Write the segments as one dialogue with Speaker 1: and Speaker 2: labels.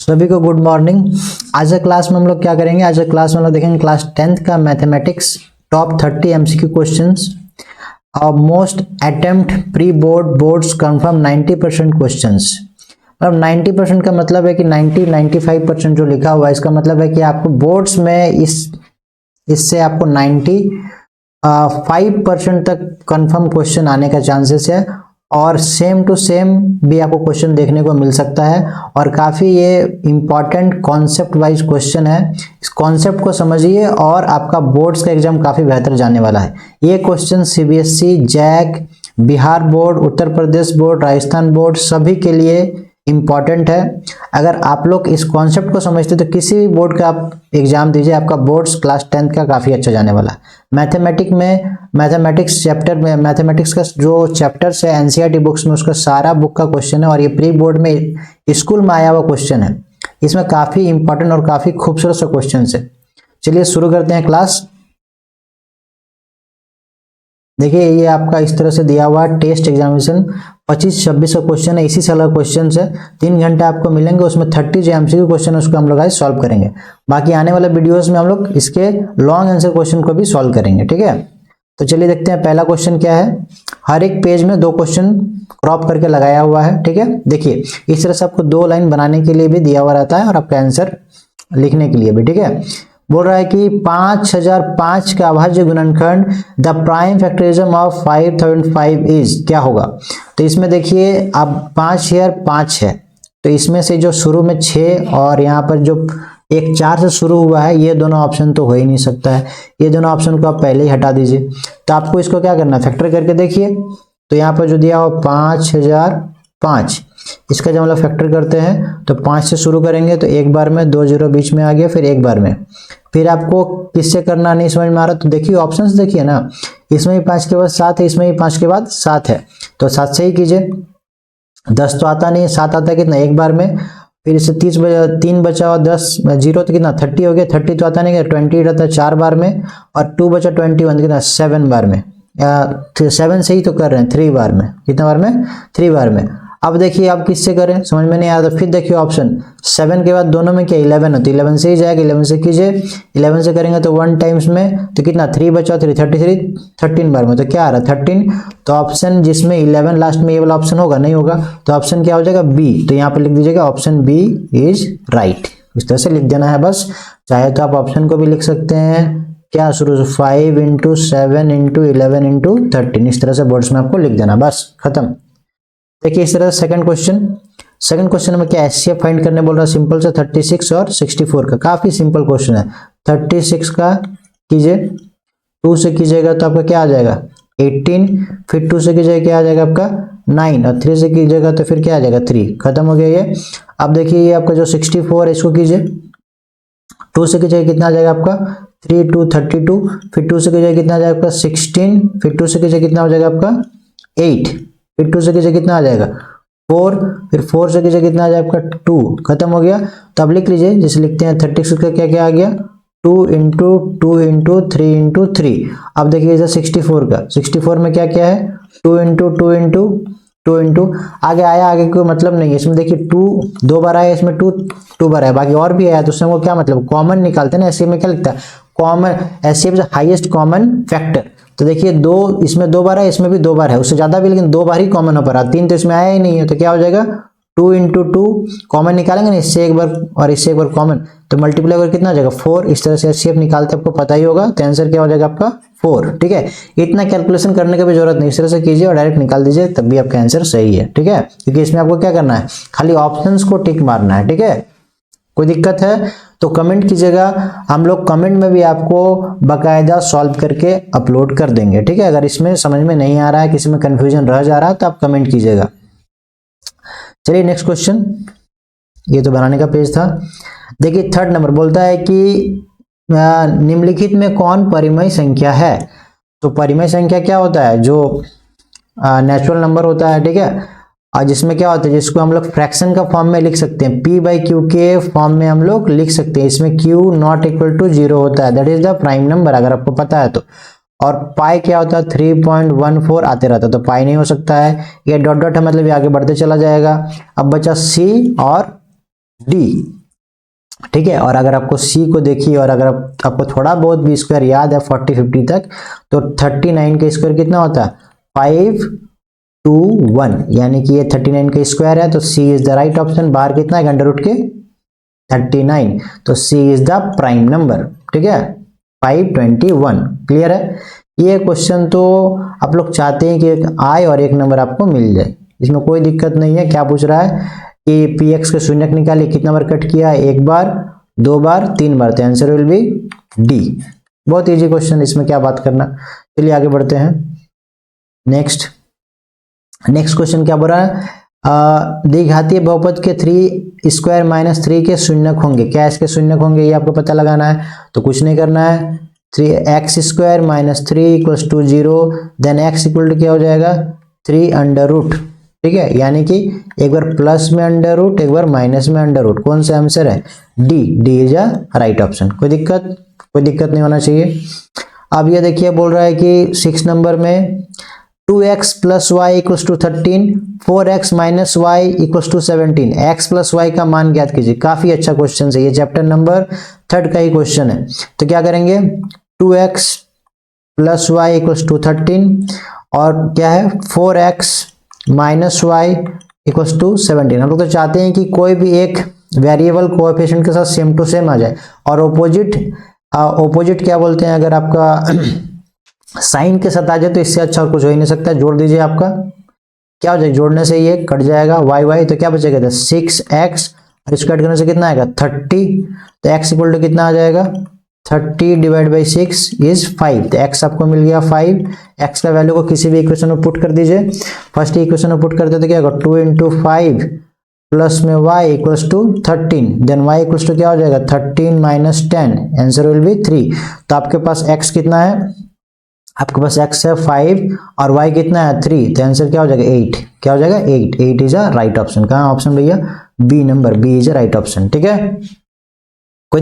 Speaker 1: सभी को good morning. आज के क्लास में हम लोग क्या करेंगे, आज के क्लास में हम लोग देखेंगे क्लास 10th का मैथमेटिक्स टॉप 30 एमसीक्यू क्वेश्चंस और most attempt pre boards confirm 90% questions. मतलब 90% का मतलब है कि 95% जो लिखा हुआ है इसका मतलब है कि आपको बोर्ड्स में इससे आपको 5% तक कंफर्म क्वेश्चन आने का चांसेस है और सेम टू सेम भी आपको क्वेश्चन देखने को मिल सकता है और काफ़ी ये इम्पॉर्टेंट कॉन्सेप्ट वाइज क्वेश्चन है। इस कॉन्सेप्ट को समझिए और आपका बोर्ड्स का एग्जाम काफ़ी बेहतर जाने वाला है। ये question CBSE, JAC, Bihar board, Uttar Pradesh board, Rajasthan board सभी के लिए इम्पॉर्टेंट है। अगर आप लोग इस कॉन्सेप्ट को समझते तो किसी भी बोर्ड का आप एग्जाम दीजिए, आपका बोर्ड्स क्लास 10th का काफ़ी अच्छा जाने वाला है। मैथमेटिक्स चैप्टर में मैथमेटिक्स का जो चैप्टर्स है एनसीईआरटी बुक्स में उसका सारा बुक का क्वेश्चन है और ये प्री बोर्ड में स्कूल में आया हुआ क्वेश्चन है। इसमें काफ़ी इंपॉर्टेंट और काफ़ी खूबसूरत सा क्वेश्चन है। चलिए शुरू करते हैं क्लास। देखिए ये आपका इस तरह से दिया हुआ टेस्ट एग्जामिनेशन 25-26 का क्वेश्चन है, इसी साल का क्वेश्चन है। 3 घंटे आपको मिलेंगे, उसमें 30 जो एमसीक्यू क्वेश्चन है उसको हम लोग आज सॉल्व करेंगे। बाकी आने वाले वीडियोस में हम लोग इसके लॉन्ग आंसर क्वेश्चन को भी सॉल्व करेंगे, ठीक है। तो चलिए देखते हैं पहला क्वेश्चन क्या है। हर एक पेज में 2 क्वेश्चन क्रॉप करके लगाया हुआ है, ठीक है। देखिए इस तरह से आपको 2 लाइन बनाने के लिए भी दिया हुआ रहता है और आपका आंसर लिखने के लिए भी, ठीक है। बोल रहा है कि 5005 का अभाज्य गुणनखंड द प्राइम फैक्टरिज्म ऑफ 5005 इज क्या होगा। तो इसमें देखिए अब 5005 है तो इसमें से जो शुरू में 6 और यहाँ पर जो एक 4 से शुरू हुआ है ये दोनों ऑप्शन तो हो ही नहीं सकता है। ये दोनों ऑप्शन को आप पहले ही हटा दीजिए। तो आपको इसको क्या करना है, फैक्टर करके देखिए। तो यहाँ पर जो दिया हुआ 5005 इसका जब हम लोग फैक्टर करते हैं तो 5 से शुरू करेंगे तो एक बार में 2 जीरो बीच में आ गया, फिर एक बार में। फिर आपको किससे करना नहीं समझ में आ रहा तो देखिए ऑप्शंस देखिए ना, इसमें भी 5 के बाद 7 है, इसमें भी 5 के बाद 7 है तो 7 से ही कीजिए। 10 तो आता नहीं है, 7 आता है कितना, एक बार में। फिर इससे 3 बचा और 10 जीरो तो कितना 30 हो गया। 30 तो आता नहीं है, 20 रहता है 4 बार में और 2 बचा 21 कितना 7 बार में। 7 से ही तो कर रहे हैं 3 बार में। कितना बार में, 3 बार में। अब देखिए आप किससे करें समझ में नहीं आया तो फिर देखिए ऑप्शन 7 के बाद दोनों में क्या 11 है तो 11 से ही जाएगा, 11 से कीजिए। 11 से करेंगे तो 1 टाइम्स में तो कितना 3 बचा 3 33 13 बार में तो क्या आ रहा है 13। तो ऑप्शन जिसमें 11 लास्ट में ये वाला ऑप्शन होगा नहीं होगा तो ऑप्शन क्या हो जाएगा बी। तो यहाँ पर लिख दीजिएगा ऑप्शन बी इज राइट। इस तरह से लिख देना है बस। चाहे तो आप ऑप्शन को भी लिख सकते हैं क्या शुरू से 5 × 7 × 11 × 13 इस तरह से बोर्ड्स में आपको लिख देना, बस खत्म। देखिए इस तरह से सेकंड क्वेश्चन में क्या एचसीएफ फाइंड करने बोल रहा है सिंपल से 36 और 64 का। काफी सिंपल क्वेश्चन है। 36 का कीजिए, 2 से कीजिएगा तो आपका क्या आ जाएगा 18, फिर 2 से कीजिएगा क्या आ जाएगा आपका 9 और 3 से कीजिएगा तो फिर क्या आ जाएगा 3। खत्म हो गया ये। अब देखिए ये आपका जो 64 है इसको कीजिए, 2 से कीजिएगा कितना आ जाएगा आपका 3 2 32, फिर 2 से कीजिएगा कितना आ जाएगा आपका 16, फिर 2 से कीजिएगा कितना हो जाएगा आपका 8, फिर 2 से कीजिए कितना आ जाएगा 4, फिर 4 से कीजिए कितना आ जाएगा आपका 2। खत्म हो गया। तो अब लिख लीजिए जैसे लिखते हैं 36 का क्या क्या आ गया 2 × 2 × 3 × 3। अब देखिए इधर 64 में क्या क्या है 2 × 2 × आगे आया, आगे कोई मतलब नहीं है इसमें। देखिए 2 2 बार आया, इसमें 2 बार आया, बाकी और भी आया तो उसमें वो क्या मतलब कॉमन निकालते हैं ना। एससीएफ में क्या लिखता है common, SCF is highest common factor. तो देखिए 2 इसमें 2 बार है, इसमें भी 2 बार है, उससे ज्यादा भी लेकिन 2 बार ही कॉमन हो पा रहा, 3 तो इसमें आया ही नहीं है। तो क्या हो जाएगा 2 × 2 कॉमन निकालेंगे ना, इससे एक बार और इससे एक बार कॉमन तो मल्टीप्लाई करके कितना हो जाएगा 4। इस तरह से एचसीएफ निकालते आपको पता ही होगा। तो आंसर क्या हो जाएगा आपका 4, ठीक है। इतना कैलकुलेशन करने की भी जरूरत नहीं, इस तरह से कीजिए और डायरेक्ट निकाल दीजिए तब भी आपका आंसर सही है, ठीक है। क्योंकि इसमें आपको क्या करना है खाली ऑप्शंस को टिक मारना है, ठीक है। कोई दिक्कत है तो कमेंट कीजिएगा, हम लोग कमेंट में भी आपको बाकायदा सॉल्व करके अपलोड कर देंगे, ठीक है। अगर इसमें समझ में नहीं आ रहा है, किसी में कंफ्यूजन रह जा रहा है तो आप कमेंट कीजिएगा। चलिए नेक्स्ट क्वेश्चन, ये तो बनाने का पेज था। देखिए 3rd नंबर बोलता है कि निम्नलिखित में कौन परिमेय संख्या है। तो परिमेय संख्या क्या होता है, जो नेचुरल नंबर होता है, ठीक है। और जिसमें क्या होता है जिसको हम लोग फ्रैक्शन का फॉर्म में लिख सकते हैं, p/q के फॉर्म में हम लोग लिख सकते हैं। इसमें q ≠ 0 होता है, that is the prime number अगर आपको पता है तो। और पाई क्या होता है 3.14 आते रहता है तो पाई नहीं हो सकता है। ये डॉट डॉट है मतलब ये आगे बढ़ते चला जाएगा। अब बचा सी और डी, ठीक है। और अगर आपको सी को देखिए और अगर आपको थोड़ा बहुत भी स्क्वायर याद है 40-50 तक, तो 39 का स्क्वायर कितना होता है 521, यानी कि ये 39 का स्क्वायर है, तो सी इज द राइट ऑप्शन। बाहर कितना है अंडर रूट के 39, तो सी इज द प्राइम नंबर, ठीक है 521। क्लियर है। ये क्वेश्चन तो आप लोग चाहते हैं कि एक आए और एक नंबर आपको मिल जाए, इसमें कोई दिक्कत नहीं है। क्या पूछ रहा है कि px के शून्यक निकालिए, कितना बार कट किया, एक बार, दो बार, तीन बार, तो आंसर विल बी डी। बहुत इजी क्वेश्चन, इसमें क्या बात करना। चलिए आगे बढ़ते हैं। नेक्स्ट क्वेश्चन क्या बोल रहा है, द्विघातीय बहुपद के 3 स्क्वायर माइनस 3 के शून्यक होंगे। क्या इसके शून्यक होंगे ये आपको पता लगाना है, तो कुछ नहीं करना है। 3x square minus 3 equals to 0, then x equal to क्या हो जाएगा 3 अंडर रूट, ठीक है। यानी कि एक बार प्लस में अंडर रूट, एक बार माइनस में अंडर रूट। कौन सा आंसर है D, D is a right option. कोई दिक्कत नहीं होना चाहिए। अब ये देखिए बोल रहा है कि 6 नंबर में 2x plus Y equals to 13, 4x minus Y equals to 17, x plus Y का मान ज्ञात कीजिए। काफी अच्छा क्वेश्चन है ये, चैप्टर नंबर 3 का ही क्वेश्चन है। तो क्या करेंगे 2x plus Y equals to 13 और क्या है 4x minus Y equals to 17। हम लोग तो चाहते हैं कि कोई भी एक वेरिएबल कोएफिशिएंट के साथ सेम टू सेम आ जाए, और ओपोजिट क्या बोलते हैं, अगर आपका साइन के साथ आ जाए तो इससे अच्छा और कुछ हो ही नहीं सकता। जोड़ दीजिए, आपका क्या हो जाएगा, जोड़ने से ये कट जाएगा y, तो क्या बचेगा 6x और इसको कट करने से कितना आएगा 30, तो x इक्वल टू कितना आ जाएगा 30 डिवाइड बाई 6 इज 5, तो x आपको मिल गया 5। x का वैल्यू को किसी भी इक्वेशन में पुट कर दीजिए। फर्स्ट इक्वेशन में पुट करते तो क्या होगा 2 इंटू 5 प्लस में y equals to 13, then y equals to क्या हो जाएगा 13 माइनस 10, आंसर विल बी 3। तो आपके पास x कितना है, आपके पास x है 5 और y कितना है 3, तो आंसर क्या हो जाएगा 8। क्या हो जाएगा 8 इज अ राइट ऑप्शन। कहाँ ऑप्शन भैया B number, B is a right option, ठीक है। कोई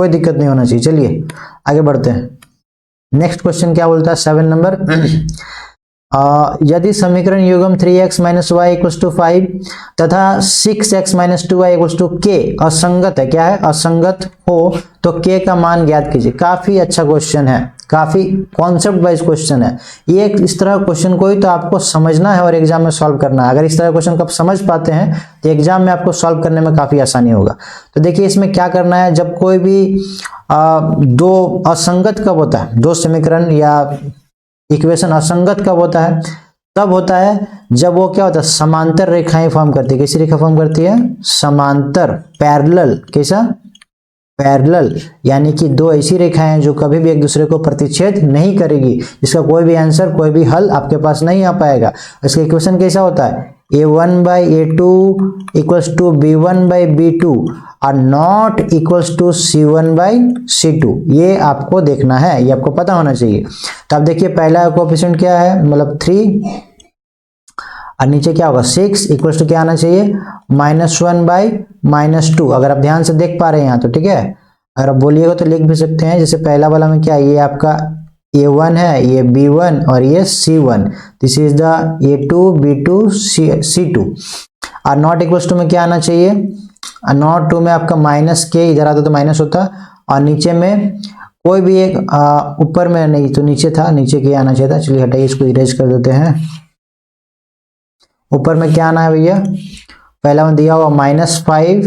Speaker 1: दिक्कत नहीं होना चाहिए। चलिए आगे बढ़ते हैं। नेक्स्ट क्वेश्चन क्या बोलता है 7 नंबर, यदि समीकरण युग्म 3x minus Y equals to 5 तथा 6x minus 2y equals to k असंगत है, क्या है असंगत हो तो k का मान ज्ञात कीजिए। काफी अच्छा क्वेश्चन है, काफी कॉन्सेप्ट वाइज क्वेश्चन है ये। इस तरह क्वेश्चन को ही तो आपको समझना है और एग्जाम में सॉल्व करना है। अगर इस तरह क्वेश्चन को आप समझ पाते हैं तो एग्जाम में आपको सॉल्व करने में काफी आसानी होगा। तो देखिए इसमें क्या करना है, जब कोई भी दो असंगत कब होता है, दो समीकरण या इक्वेशन असंगत कब होता है, तब होता है जब वो क्या होता है समांतर रेखाएं फॉर्म करती है। कैसी रेखा फॉर्म करती है, समांतर, पैरेलल। कैसा, पैरेलल, यानी कि दो ऐसी रेखाएं हैं जो कभी भी एक दूसरे को प्रतिच्छेद नहीं करेगी, इसका कोई भी आंसर, कोई भी हल आपके पास नहीं आ पाएगा। इसका इक्वेशन कैसा होता है a1 by a2 equals to b1 by b2 और not equals to c1 by c2। ये आपको देखना है, ये आपको पता होना चाहिए। तो आप देखिए पहला कोएफिशिएंट क्या है, मतलब 3 और नीचे क्या होगा 6 इक्वल्स टू क्या आना चाहिए -1 बाई -2। अगर आप ध्यान से देख पा रहे हैं यहाँ तो ठीक है। अगर आप बोलिएगा तो लिख भी सकते हैं। जैसे पहला वाला में क्या है, ये आपका a1 है, ये b1 और ये c1, this is the a2 b2 c2। और नॉट इक्वल्स टू में क्या आना चाहिए, नॉट टू में आपका माइनस के, इधर आता तो माइनस होता, और नीचे में कोई भी एक ऊपर में नहीं तो नीचे था, नीचे के आना चाहिए था। चलिए हटाइए, इसको इरेज कर देते हैं। ऊपर में क्या आना है भैया, पहला में दिया हुआ -5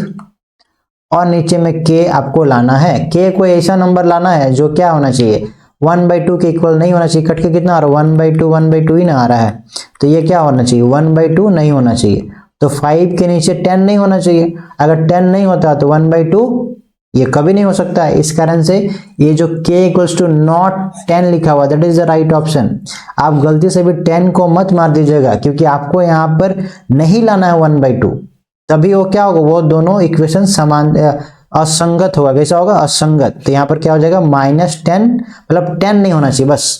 Speaker 1: और नीचे में k आपको लाना है। k को ऐसा नंबर लाना है जो क्या होना चाहिए 1/2 के इक्वल नहीं होना चाहिए। कट के कितना आ रहा है 1/2 ही ना आ रहा है, तो ये क्या होना चाहिए 1/2 नहीं होना चाहिए। तो 5 के नीचे 10 नहीं होना चाहिए। अगर 10 नहीं होता तो 1/2 ये कभी नहीं हो सकता है। इस कारण से ये जो k इक्वल्स टू नॉट 10 लिखा हुआ, that is the right option. आप गलती से भी 10 को मत मार दीजिएगा, क्योंकि आपको यहाँ पर नहीं लाना है 1/2, तभी वो क्या होगा, वो दोनों इक्वेशन समान असंगत होगा। कैसा होगा असंगत। तो यहाँ पर क्या हो जाएगा -10, मतलब 10 नहीं होना चाहिए बस,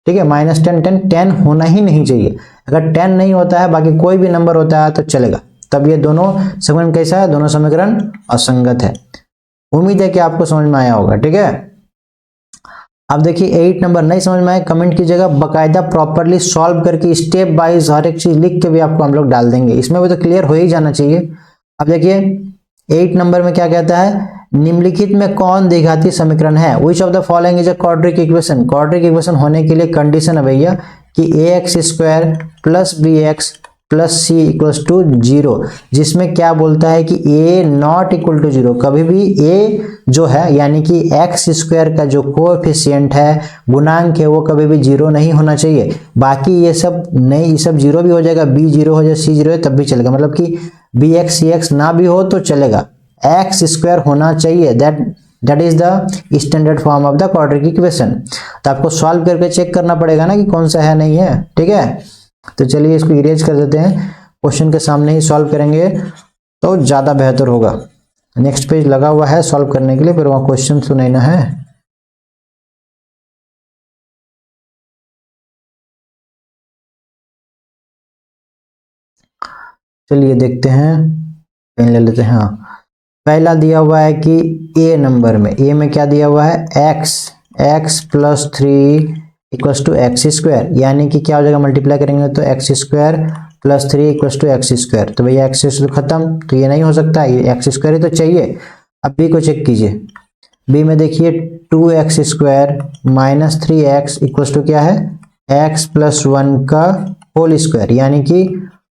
Speaker 1: ठीक है। -10 होना ही नहीं चाहिए। अगर 10 नहीं होता है, बाकी कोई भी नंबर होता है तो चलेगा, तब ये दोनों समीकरण कैसा है, दोनों समीकरण असंगत है। उम्मीद है कि आपको समझ में आया होगा, ठीक है। अब देखिए 8 नंबर नहीं समझ में आए कमेंट कीजिएगा, बकायदा प्रॉपरली सॉल्व करके स्टेप वाइज हर एक चीज लिख के भी आपको हम लोग डाल देंगे, इसमें भी तो क्लियर हो ही जाना चाहिए। अब देखिए 8 नंबर में क्या कहता है, निम्नलिखित में कौन द्विघाती समीकरण है, which of the following is a quadratic equation. Quadratic equation होने के लिए कंडीशन है भैया कि ax square plus bx plus C equals to 0, जिसमें क्या बोलता है कि a नॉट इक्वल टू 0, कभी भी a जो है यानी कि x स्क्वायर का जो कोएफिशिएंट है, गुणांक है, वो कभी भी 0 नहीं होना चाहिए। बाकी ये सब नहीं, ये सब 0 भी हो जाएगा, b 0 हो जाए, c 0 है तब भी चलेगा, मतलब कि bx cx ना भी हो तो चलेगा, x स्क्वायर होना चाहिए। That is the standard form of the quadratic equation. तो आपको सॉल्व करके चेक करना पड़ेगा ना कि कौन सा है नहीं है, ठीक है। तो चलिए इसको इरेज कर देते हैं, क्वेश्चन के सामने ही सॉल्व करेंगे तो ज्यादा बेहतर होगा। नेक्स्ट पेज लगा हुआ है सॉल्व करने के लिए, फिर वहां क्वेश्चन तो नहीं ना है। चलिए देखते हैं, पेन ले लेते हैं। हाँ, पहला दिया हुआ है कि ए नंबर में, ए में क्या दिया हुआ है, x plus 3 equals to X square, यानी कि क्या हो जाएगा, मल्टीप्लाई करेंगे तो X square plus 3 equals to X square. तो भैया एक्स तो खत्म, तो ये नहीं हो सकता, ये एक्स स्क्वायर ही तो चाहिए। अब बी को चेक कीजिए, बी में देखिए 2x square minus 3x equals to क्या है, x प्लस 1 का होल स्क्वायर, यानी कि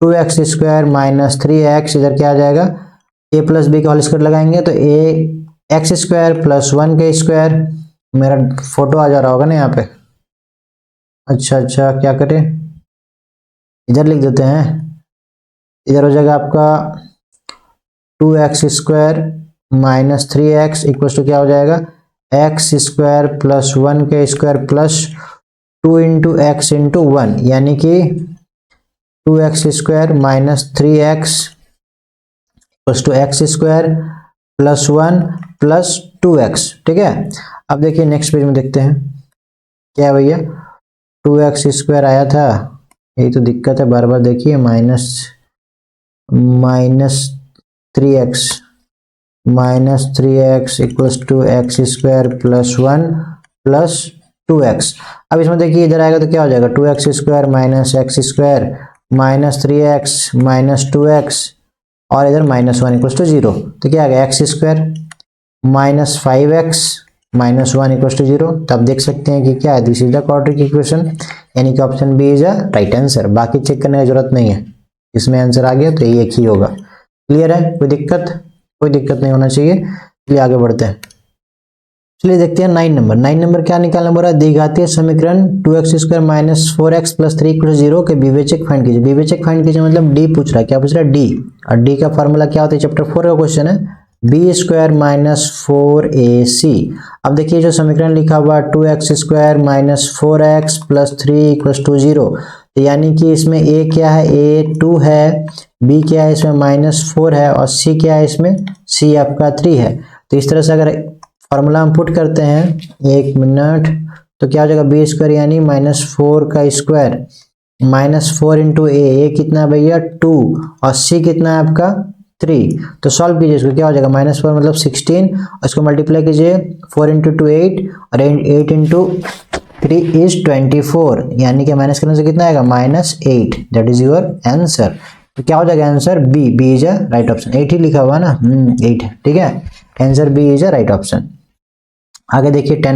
Speaker 1: 2x स्क्वायर माइनस 3x, इधर क्या आ जाएगा, a प्लस बी का होल स्क्वायर लगाएंगे तो a x स्क्वायर प्लस 1 का स्क्वायर। मेरा फोटो आ जा रहा होगा ना यहाँ पे, अच्छा क्या करें, इधर लिख देते हैं, इधर हो जाएगा आपका 2x square minus 3x equals to क्या हो जाएगा, एक्स स्क्वायर प्लस 1 का square plus 2 into X into 1, यानी कि 2x square minus 3x equals to X square plus 1 plus 2x, ठीक है। अब देखिए नेक्स्ट पेज में देखते हैं क्या है भैया, 2x स्क्वायर आया था, यही तो दिक्कत है, बार बार देखिए, minus 3x equals to X square plus 1 plus 2x। अब इसमें देखिए इधर आएगा तो क्या हो जाएगा, 2x square minus x square minus 3x minus 2x और इधर माइनस 1 इक्वल्स टू 0। तो क्या आ गया, X square minus 5x minus 1 equals to 0। तब देख सकते हैं कि क्या है, this is the quadratic equation, यानी कि option B is a right answer. बाकी चेक करने की जरूरत नहीं है, इसमें आंसर आ गया तो ये एक ही होगा। क्लियर है, कोई दिक्कत नहीं होना चाहिए। चलिए आगे बढ़ते हैं, चलिए देखते हैं 9 नंबर। 9 नंबर क्या निकालना बोला, द्विघातीय समीकरण 2x square minus 4x plus 3 equal 0 के विवेचक फाइंड कीजिए। विवेचक फाइंड कीजिए मतलब डी पूछ रहा है, क्या पूछ रहा है, डी, और डी का फॉर्मूला क्या होता है, चैप्टर 4 का क्वेश्चन है, बी स्क्वायर माइनस 4ac। अब देखिए जो समीकरण लिखा हुआ 2x square minus 4x plus 3 equal to 0, तो यानी कि इसमें a क्या है, a 2 है, b क्या है इसमें माइनस 4 है, और c क्या है इसमें, c आपका 3 है। तो इस तरह से अगर फॉर्मूला हम पुट करते हैं, एक मिनट, तो क्या हो जाएगा, बी स्क्वायर यानी माइनस 4 का स्क्वायर माइनस 4 इंटू ए कितना है भैया 2, और सी कितना है आपका 3। तो सॉल्व कीजिए इसको, क्या हो जाएगा, माइनस 4 मतलब 16, और इसको मल्टीप्लाई कीजिए 4 इंटू 2 8, और 8 इंटू 3 इज 24, यानी कि माइनस करने से कितना आएगा, minus 8। That is your answer. तो क्या हो जाएगा answer, B is a right option. 8 ही लिखा हुआ ना, 8 है, ठीक है, answer B is a right option. आगे देखिए 10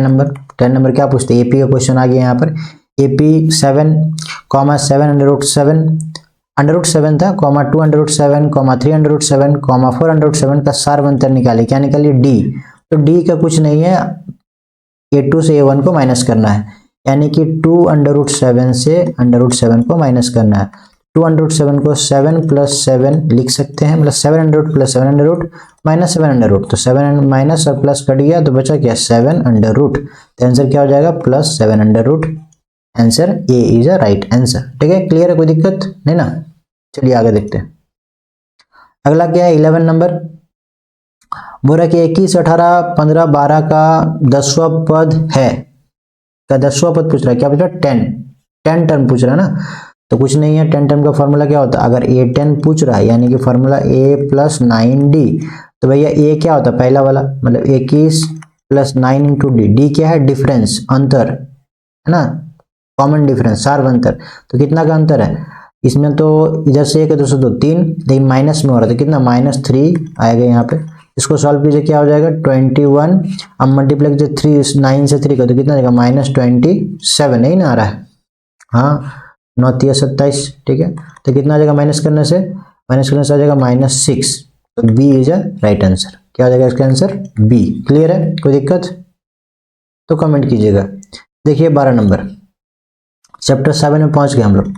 Speaker 1: नंबर क्या पूछते हैं, एपी का क्वेश्चन आ गया यहाँ पर, एपी 7 कॉमा 7 अंडर रूट 7 था, comma 2 under root 7 comma 3 under root 7 comma 4 under root 7 का सारवंतर निकाले। क्या निकालिए, डी। तो डी का कुछ नहीं है, a2 से a1 को माइनस करना है, यानी कि 2 अंडर रूट 7 से अंडर रूट 7 को माइनस करना है। 2 अंडर रूट 7 को 7 प्लस 7 लिख सकते हैं, मतलब 7 under root plus 7 under root minus 7 under root, तो 7 माइनस और प्लस कट गया तो बचा क्या, 7 अंडर रूट। तो आंसर क्या हो जाएगा, plus 7 under root. Answer A is a right answer, ठीक है, क्लियर है, कोई दिक्कत नहीं ना। चलिए आगे देखते हैं, अगला क्या है 11 नंबर, बोला कि 21 18 15 12 का 10वां पद है, का 10वां पद पूछ रहा है, क्या पूछ रहा है, 10 टर्म पूछ रहा है ना। तो कुछ नहीं है, 10 टर्म का फॉर्मूला क्या होता है, अगर a10 पूछ रहा है यानी कि फॉर्मूला a प्लस 9d, तो भैया a क्या होता है, पहला वाला, मतलब 21 प्लस 9 इंटू डी क्या है, डिफरेंस, अंतर है ना, कॉमन डिफरेंस, सार्वंतर। तो कितना का अंतर है, इसमें तो इधर से 1 है, 2 से 2 3, लेकिन माइनस में हो रहा था, कितना -3 आएगा यहाँ पे। इसको सॉल्व कीजिए, क्या हो जाएगा 21। अब मल्टीप्लाई कीजिए 3 9 से 3 का, तो कितना आएगा -27, नहीं ना आ रहा है, हाँ 9 3 27, ठीक है। तो कितना आ जाएगा माइनस करने से आ जाएगा -6। तो B is a right answer. क्या हो जाएगा इसका आंसर बी। क्लियर है, कोई दिक्कत तो कमेंट कीजिएगा। देखिए 12 नंबर, चैप्टर 7 में पहुंच गए हम लोग।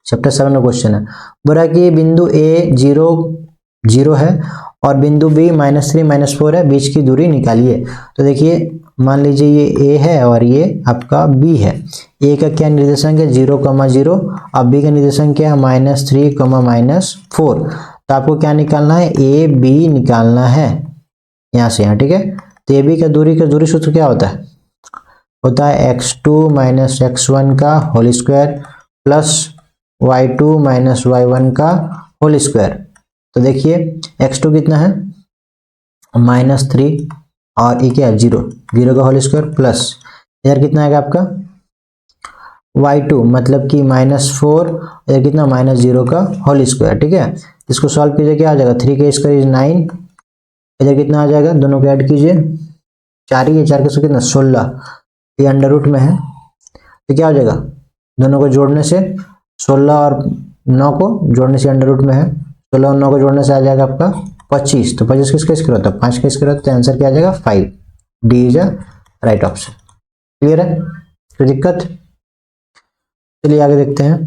Speaker 1: चैप्टर 7 में क्वेश्चन है, बोला कि बिंदु ए 0 0 है और बिंदु बी -3 -4 है, बीच की दूरी निकालिए। तो देखिए मान लीजिए ये ए है और ये आपका बी है। ए का क्या निर्देशांक है 0,0, और बी का निर्देशांक क्या है -3, -4। तो आपको क्या निकालना है, ए बी निकालना है यहाँ से यहाँ, ठीक है। तो ए बी का दूरी सूत्र क्या होता है x2 - x1 का whole square plus y2 - y1 का होल स्क्वायर। तो देखिए x2 कितना है -3 और ये क्या है 0 का होल स्क्वायर प्लस इधर कितना आएगा आपका y2 मतलब कि -4, इधर कितना -0 का होल स्क्वायर, ठीक है। इसको सॉल्व कीजिए, क्या आ जाएगा 3 का स्क्वायर इज 9, इधर कितना आ जाएगा, दोनों को ऐड कीजिए, 4 ही है, 4 के सौ कितना 16, ये अंडर रूट में है। तो क्या हो जाएगा, दोनों को जोड़ने से 16 और 9 को जोड़ने से अंडर रूट में है, 16 और 9 को जोड़ने से आ जाएगा आपका 25। तो 25 किसका स्क्वायर होता है 5 का स्क्वायर होता है, आंसर क्या आ जाएगा 5। D is a right option. Clear है, कोई दिक्कत। चलिए आगे देखते हैं।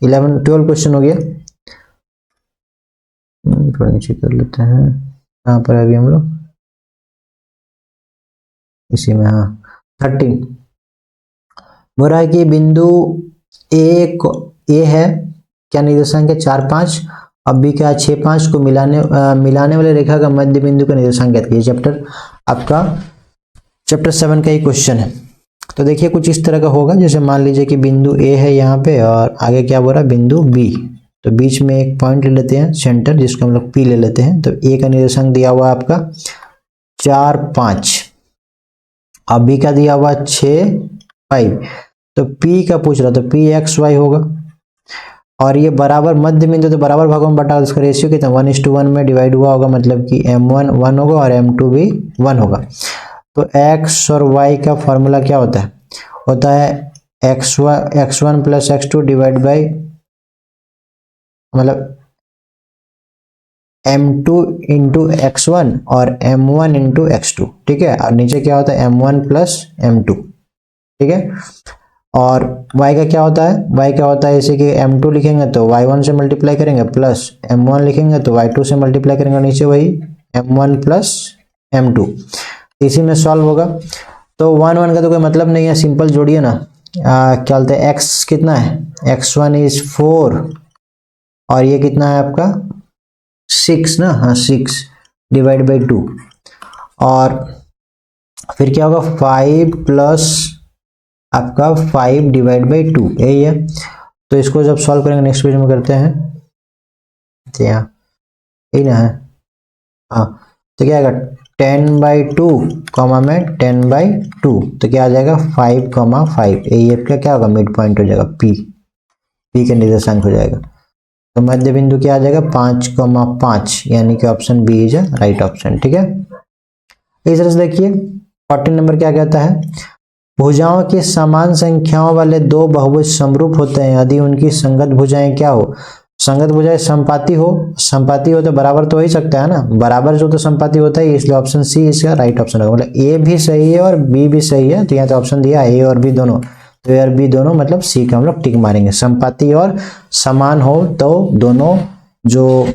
Speaker 1: 11 12 क्वेश्चन हो गया, थोड़ा नीचे कर लेते हैं, कहाँ पर है अभी हम लोग, इसी में, हाँ 13। बोल रहा है कि बिंदु ए है, क्या निर्देशांक है 4 5, अब बी का 6 5 को मिलाने वाले रेखा का मध्य बिंदु का निर्देशांक ज्ञात कीजिए। चैप्टर आपका चैप्टर 7 का ही क्वेश्चन है। तो देखिए कुछ इस तरह का होगा, जैसे मान लीजिए कि बिंदु ए है यहाँ पे और आगे क्या बोल रहा है बिंदु बी, तो बीच में एक पॉइंट ले लेते हैं सेंटर, जिसको हम लोग पी ले लेते हैं। तो ए का निर्देशांक दिया हुआ आपका 4 5, अब बी का दिया हुआ 6 5, तो पी का पूछ रहा, तो पी एक्स वाई होगा, और ये बराबर मध्य बिंदु, तो बराबर भागों में बटा, इसका रेशियो कितना 1:1 में डिवाइड हुआ होगा, मतलब कि m1 1 होगा और m2 भी 1 होगा। तो x और y का फॉर्मूला क्या होता है x1 plus x2 divide by, मतलब m2 इंटू x1 और m1 इंटू x2, ठीक है। और नीचे क्या होता है m1 प्लस m2, ठीक है। और y का क्या होता है, जैसे कि m2 लिखेंगे तो y1 से मल्टीप्लाई करेंगे, प्लस m1 लिखेंगे तो y2 से मल्टीप्लाई करेंगे, नीचे वही m1 प्लस m2, इसी में सॉल्व होगा। तो 1 1 का तो कोई मतलब नहीं है, सिंपल जोड़िए ना। क्या बोलते हैं x कितना है, x1 इज 4 और ये कितना है आपका 6 ना, हाँ 6 डिवाइड बाई 2, और फिर क्या होगा 5 प्लस आपका 5 डिवाइड बाई 2, यही है। तो इसको जब सॉल्व करेंगे नेक्स्ट पेज में करते हैं, तो यहाँ यही ना है, हाँ। तो क्या आएगा 10/2 कॉमा में 10/2, तो क्या आ जाएगा 5,5, यही आपका क्या होगा मिड पॉइंट हो जाएगा, पी का निर्देशांक हो जाएगा। तो मध्य बिंदु क्या आ जाएगा 5,5, यानी कि option B is right option, ठीक है। इस तरह से देखिए 14 नंबर क्या कहता है, भुजाओं की समान संख्याओं वाले दो बहुभुज समरूप होते हैं यदि उनकी संगत भुजाएं क्या हो, संगत भुजाएं संपाती हो तो बराबर तो हो ही सकता है ना, बराबर जो तो संपाती होता है, इसलिए ऑप्शन सी इसका राइट ऑप्शन होगा। मतलब ए भी सही है और बी भी सही है, तो यहाँ तो ऑप्शन दिया ए और बी दोनों, तो ए और बी दोनों मतलब सी का हम लोग टिक मारेंगे। संपाती और समान हो तो दोनों जो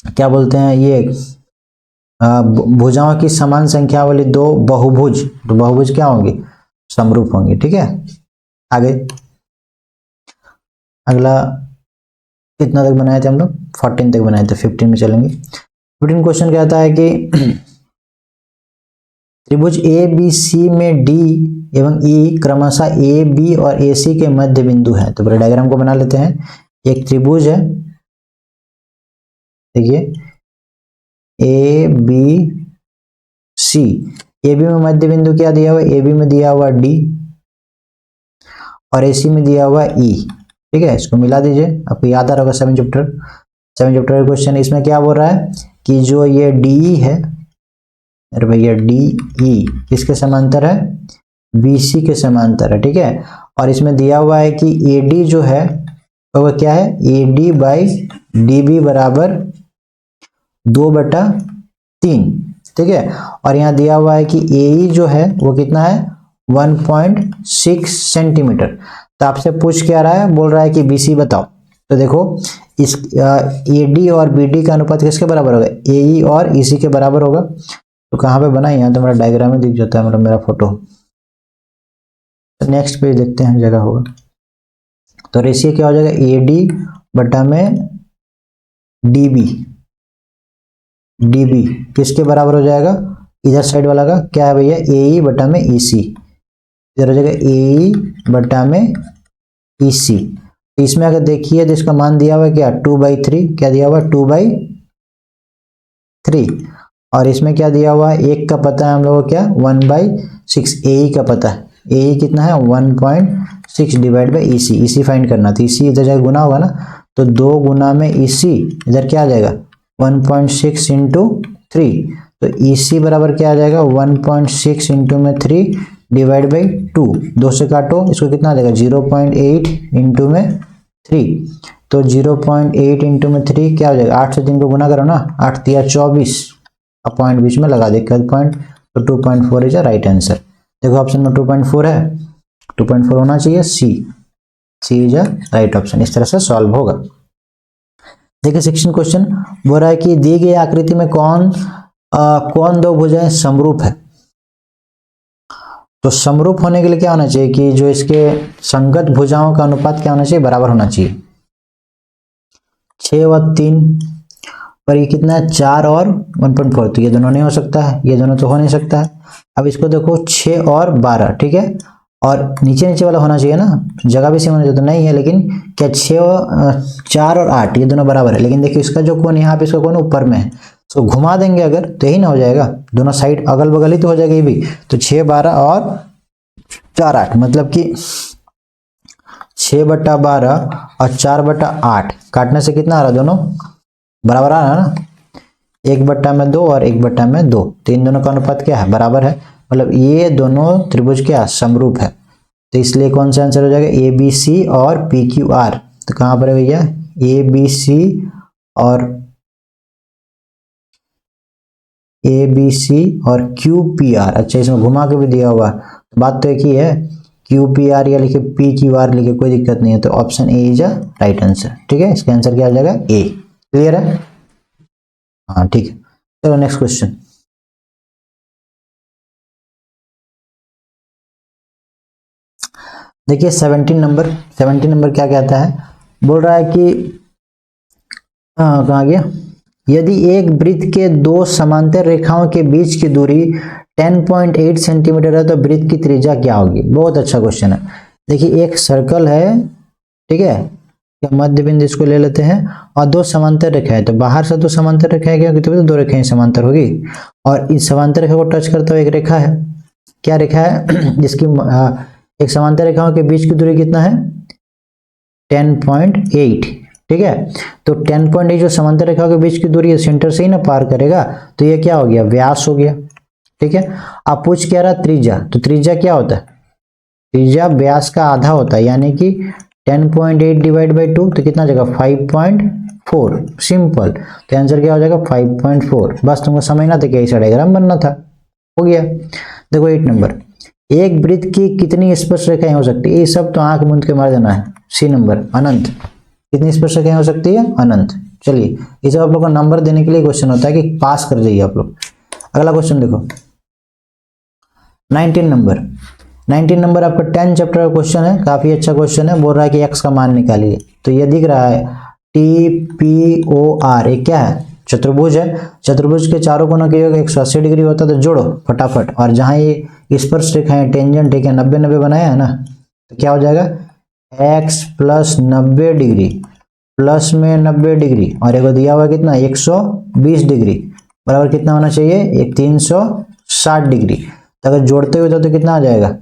Speaker 1: क्या बोलते हैं ये भुजाओं की समान संख्या वाली दो बहुभुज, तो बहुभुज क्या होंगी समरूप होंगी, ठीक है। आगे अगला कितना तक बनाए थे हम लोग 14 तक बनाए थे, 15 में चलेंगे। 15 क्वेश्चन कहता है कि त्रिभुज ए बी सी में डी एवं ई क्रमशः ए बी और ए सी के मध्य बिंदु है। तो पूरे डायग्राम को बना लेते हैं। एक त्रिभुज है, देखिए A B C, A B में मध्य बिंदु क्या दिया हुआ, ए बी में दिया हुआ डी और ए सी में दिया हुआ ई, ठीक है, इसको मिला दीजिए, आपको याद आ रहा होगा 7 चैप्टर का क्वेश्चन। इसमें क्या बोल रहा है कि जो ये DE है, अरे भैया DE किसके समांतर है, BC के समांतर है, ठीक है। और इसमें दिया हुआ है कि AD जो है वो क्या है, AD बाई DB बराबर 2/3, ठीक है। और यहाँ दिया हुआ है कि AE जो है वो कितना है, 1.6 सेंटीमीटर। तो आपसे पूछ क्या रहा है, बोल रहा है कि BC बताओ। तो देखो इस AD और BD का अनुपात किसके बराबर होगा, AE और EC के बराबर होगा। तो कहाँ पे बना, यहाँ तो मेरा डायग्राम में दिख जाता है, मतलब मेरा फोटो। तो नेक्स्ट पेज देखते हैं, जगह होगा। तो रेशियो क्या हो जाएगा, AD बटा में DB किसके बराबर हो जाएगा, इधर साइड वाला का क्या है भैया, AE बटा में EC, इधर हो जाएगा AE बटा में EC। तो इसमें अगर देखिए तो इसका मान दिया हुआ है क्या, 2/3, क्या दिया हुआ है 2/3। और इसमें क्या दिया हुआ है, एक का पता है हम लोगों को क्या, 1/6, AE का पता है, AE कितना है 1.6 डिवाइड बाई EC फाइंड करना। तो EC इधर जाकर गुना होगा ना, तो 2 गुना में EC इधर क्या आ जाएगा 1.6 इंटू 3। तो EC बराबर क्या आ जाएगा 1.6 इंटू में 3 डिवाइड बाई 2, 2 से काटो, इसको कितना आ जाएगा 0.8 इंटू में 3। तो 0.8 इंटू में 3 क्या हो जाएगा, 8 से 3 को गुना करो ना, 8 तिया 24, अब पॉइंट बीच में लगा दे पॉइंट, तो 2.4 इज अ राइट आंसर। देखो ऑप्शन में 2.4 है, 2.4 होना चाहिए, सी इज अ राइट ऑप्शन। इस तरह से सॉल्व होगा। देखिए 16 क्वेश्चन बोल रहा है कि दी गई आकृति में कौन दो भुजाएं समरूप है। तो समरूप होने के लिए क्या होना चाहिए कि जो इसके संगत भुजाओं का अनुपात क्या होना चाहिए, बराबर होना चाहिए। 6 और 3 पर ये कितना है, 4 और 1.4, तो ये दोनों नहीं हो सकता है, ये दोनों तो हो नहीं सकता है। अब इसको देखो 6 और 12, ठीक है, और नीचे वाला होना चाहिए ना, जगह भी सेम होना चाहिए, तो नहीं है। लेकिन क्या 4 और 8 ये दोनों बराबर है, लेकिन देखिए इसका जो कोण यहाँ पे, इसका कोण ऊपर में है, तो घुमा देंगे अगर तो यही ना हो जाएगा, दोनों साइड अगल बगल ही तो हो जाएगा ये भी। तो 6, 12 और 4, 8, मतलब कि 6/12 और 4/8 काटने से कितना आ रहा है, दोनों बराबर आ रहा है ना, 1/2 और 1/2, तो इन दोनों का अनुपात क्या है, बराबर है। मतलब ये दोनों त्रिभुज क्या समरूप है। तो इसलिए कौन सा आंसर हो जाएगा, ABC और PQR। तो कहां पर है भैया, ABC और QPR। अच्छा, इसमें घुमा के भी दिया हुआ, तो बात तो एक ही है, QPR या लिखे PQR लिखे, कोई दिक्कत नहीं है। तो option A is a right answer, ठीक है, इसका आंसर क्या आ जाएगा, ए। क्लियर है, हाँ ठीक है। चलो नेक्स्ट क्वेश्चन। देखिए 17 नंबर क्या कहता है, बोल रहा है कि कहाँ गया, यदि एक वृत्त के दो समांतर रेखाओं के बीच की दूरी 10.8 सेंटीमीटर है तो वृत्त की त्रिज्या क्या होगी। बहुत अच्छा क्वेश्चन है। देखिए एक सर्कल है, ठीक है, मध्य बिंदु इसको ले लेते हैं, और दो समांतर रेखा है, तो बाहर से दो समांतर रेखा है, क्योंकि तो दो रेखाएं समांतर होगी, और इस समांतर रेखा को टच करता हुआ एक रेखा है, क्या रेखा है जिसकी एक समांतर रेखाओं के बीच की दूरी कितना है 10.8, ठीक है। तो 10.8 जो समांतर रेखाओं के बीच की दूरी है, सेंटर से ही ना पार करेगा, तो ये क्या हो गया, व्यास हो गया, ठीक है। आप पूछ क्या रहा त्रिज्या, तो त्रिज्या क्या होता है, त्रिज्या व्यास का आधा होता है, यानी कि 10.8 डिवाइड बाई 2, तो कितना जाएगा 5.4, सिंपल। तो आंसर क्या हो जाएगा 5.4। बस तुमको समझना था कि ऐसा डायग्राम बनना था, हो गया। देखो 8 नंबर, एक वृत्त की कितनी स्पर्श रेखाएं हो सकती है, ये सब तो आंख मूंद के मार देना है। सी नंबर अनंत, कितनी स्पर्श रेखाएं हो सकती है, अनंत। चलिए ये सब आप लोग को नंबर देने के लिए क्वेश्चन होता है कि पास कर जाइए आप लोग। अगला क्वेश्चन देखो 19 नंबर आपका 10 चैप्टर का क्वेश्चन है, काफी अच्छा क्वेश्चन है। बोल रहा है कि x का मान निकालिए। तो ये दिख रहा है TPOR, एक क्या है, चतुर्भुज है। चतुर्भुज के चारों कोनों के योग 180 डिग्री होता है, तो जोड़ो फटाफट। और जहां ये स्पर्श रेखाएं टेंजेंट है, 90 बनाया है ना, तो क्या हो जाएगा x प्लस 90 डिग्री प्लस में 90 डिग्री, और एक दिया हुआ कितना 120 डिग्री, बराबर कितना होना चाहिए, एक 360 डिग्री। तो अगर जोड़ते हुए तो कितना आ जाएगा,